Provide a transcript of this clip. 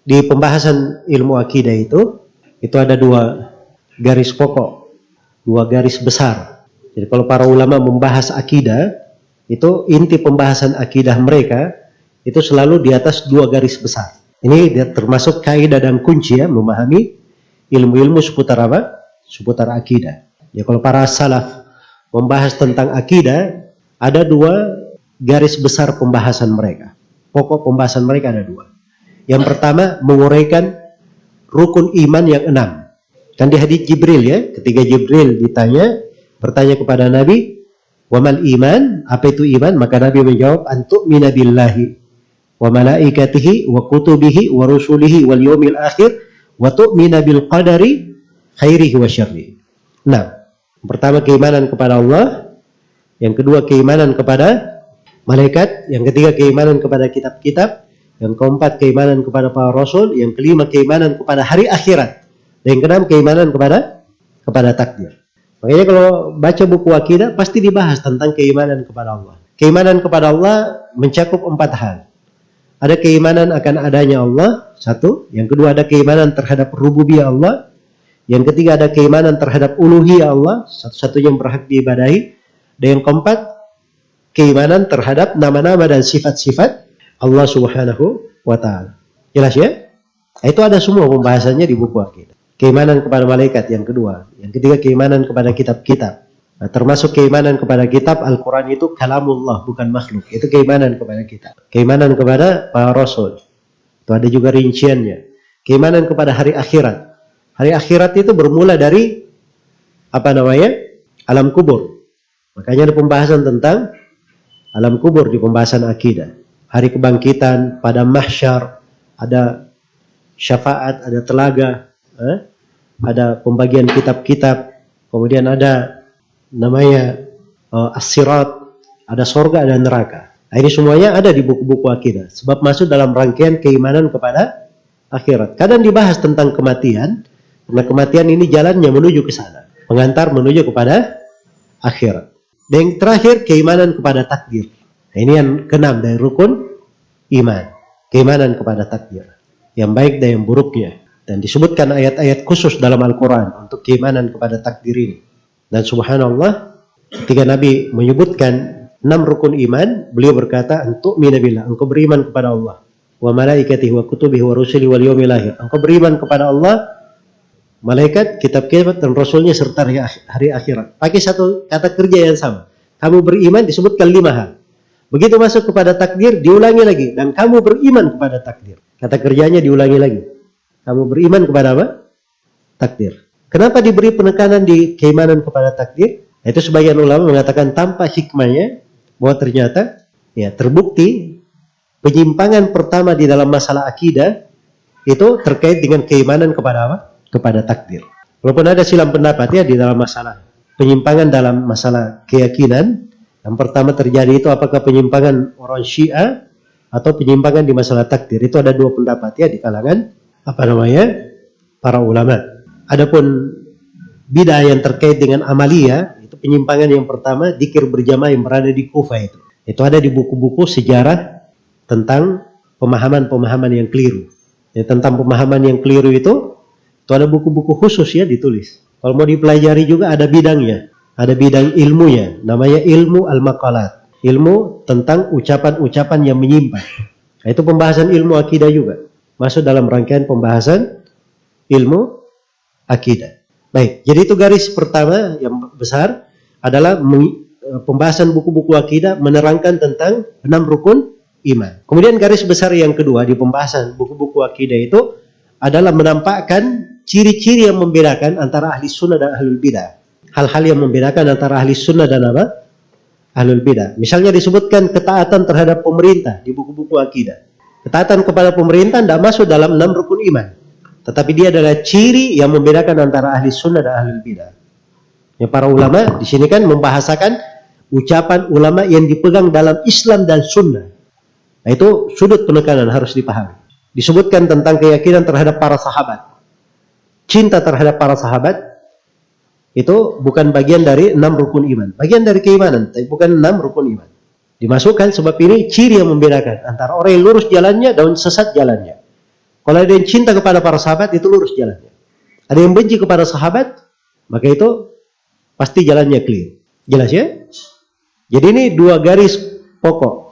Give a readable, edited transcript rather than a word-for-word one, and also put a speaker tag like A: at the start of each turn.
A: di pembahasan ilmu akidah itu ada dua garis pokok, dua garis besar. Jadi kalau para ulama membahas akidah, itu inti pembahasan akidah mereka itu selalu di atas dua garis besar. Ini termasuk kaidah dan kunci ya, memahami ilmu-ilmu seputar apa? Seputar akidah. Ya kalau para salaf membahas tentang akidah, ada dua garis besar pembahasan mereka. Pokok pembahasan mereka ada dua. Yang pertama, menguraikan rukun iman yang 6. Kan di hadits Jibril ya, ketika Jibril bertanya kepada Nabi, "Wamal iman?" Apa itu iman? Maka Nabi menjawab, "Antu'mina billahi wa malaikatihi wa kutubihi wa rusulihi wal yawmil akhir wa tu'mina bil qadari khairihi wa syarrihi." Nah, pertama keimanan kepada Allah, yang kedua keimanan kepada malaikat, yang ketiga keimanan kepada kitab-kitab, yang keempat keimanan kepada para rasul, yang kelima keimanan kepada hari akhirat, dan yang keenam keimanan kepada takdir. Makanya kalau baca buku akidah pasti dibahas tentang keimanan kepada Allah. Keimanan kepada Allah mencakup 4 hal. Ada keimanan akan adanya Allah, satu. Yang kedua ada keimanan terhadap rububiyah Allah. Yang ketiga ada keimanan terhadap uluhiyah Allah, satu-satunya yang berhak diibadahi. Dan yang keempat, keimanan terhadap nama-nama dan sifat-sifat Allah Subhanahu wa Ta'ala. Jelas ya? Itu ada semua pembahasannya di buku akidah. Keimanan kepada malaikat yang kedua. Yang ketiga keimanan kepada kitab-kitab. Nah, termasuk keimanan kepada kitab Al-Quran itu kalamullah, bukan makhluk. Itu keimanan kepada kitab. Keimanan kepada para rasul. Itu ada juga rinciannya. Keimanan kepada hari akhirat. Hari akhirat itu bermula dari alam kubur. Makanya ada pembahasan tentang alam kubur di pembahasan akidah. Hari kebangkitan, pada mahsyar, ada syafaat, ada telaga, ada pembagian kitab-kitab, kemudian ada namanya as-sirat, ada sorga, ada neraka. Nah, ini semuanya ada di buku-buku akidah, sebab masuk dalam rangkaian keimanan kepada akhirat. Kadang dibahas tentang kematian, karena kematian ini jalannya menuju ke sana, pengantar menuju kepada akhirat. Dan yang terakhir keimanan kepada takdir. Nah, ini yang keenam dari rukun iman, keimanan kepada takdir, yang baik dan yang buruknya. Dan disebutkan ayat-ayat khusus dalam Al-Quran untuk keimanan kepada takdir ini. Dan subhanallah, ketika Nabi menyebutkan 6 rukun iman, beliau berkata, "Antu'mina billah," engkau beriman kepada Allah, "wa malaikatihi wa kutubihi wa rusulihi wal yawmil akhir." Engkau beriman kepada Allah, malaikat, kitab-kitab dan rasulnya serta hari akhirat. Pakai satu kata kerja yang sama. Kamu beriman disebutkan 5 hal. Begitu masuk kepada takdir diulangi lagi, dan kamu beriman kepada takdir. Kata kerjanya diulangi lagi. Kamu beriman kepada apa? Takdir. Kenapa diberi penekanan di keimanan kepada takdir? Itu sebagian ulama mengatakan tanpa hikmahnya, bahwa ternyata ya terbukti penyimpangan pertama di dalam masalah akidah itu terkait dengan keimanan kepada apa? Kepada takdir. Walaupun ada silang pendapat ya di dalam masalah penyimpangan dalam masalah keyakinan. Yang pertama terjadi itu apakah penyimpangan orang Syiah atau penyimpangan di masalah takdir. Itu ada 2 pendapat ya di kalangan para ulama. Adapun bidah yang terkait dengan amalia, itu penyimpangan yang pertama, dzikir berjamaah yang berada di Kufah itu. Itu ada di buku-buku sejarah tentang pemahaman-pemahaman yang keliru. Ya, tentang pemahaman yang keliru itu ada buku-buku khusus ya ditulis. Kalau mau dipelajari juga ada bidangnya, ada bidang ilmunya, namanya ilmu al-maqalat. Ilmu tentang ucapan-ucapan yang menyimpang. Nah, itu pembahasan ilmu akidah juga. Masuk dalam rangkaian pembahasan ilmu akidah. Baik, jadi itu garis pertama yang besar adalah pembahasan buku-buku akidah menerangkan tentang 6 rukun iman. Kemudian garis besar yang kedua di pembahasan buku-buku akidah itu adalah menampakkan ciri-ciri yang membedakan antara ahli sunnah dan ahlul bidah. Hal-hal yang membedakan antara ahli sunnah dan apa? Ahlul bidah. Misalnya disebutkan ketaatan terhadap pemerintah di buku-buku akidah. Ketaatan kepada pemerintah tidak masuk dalam 6 rukun iman. Tetapi dia adalah ciri yang membedakan antara ahli sunnah dan ahlul bidah. Ya, para ulama di sini kan membahasakan ucapan ulama yang dipegang dalam Islam dan sunnah. Nah, itu sudut penekanan harus dipahami. Disebutkan tentang keyakinan terhadap para sahabat. Cinta terhadap para sahabat itu bukan bagian dari 6 rukun iman. Bagian dari keimanan, tapi bukan 6 rukun iman. Dimasukkan sebab ini ciri yang membedakan antara orang yang lurus jalannya dan sesat jalannya. Kalau ada yang cinta kepada para sahabat, itu lurus jalannya. Ada yang benci kepada sahabat, maka itu pasti jalannya clear. Jelas ya? Jadi ini dua garis pokok.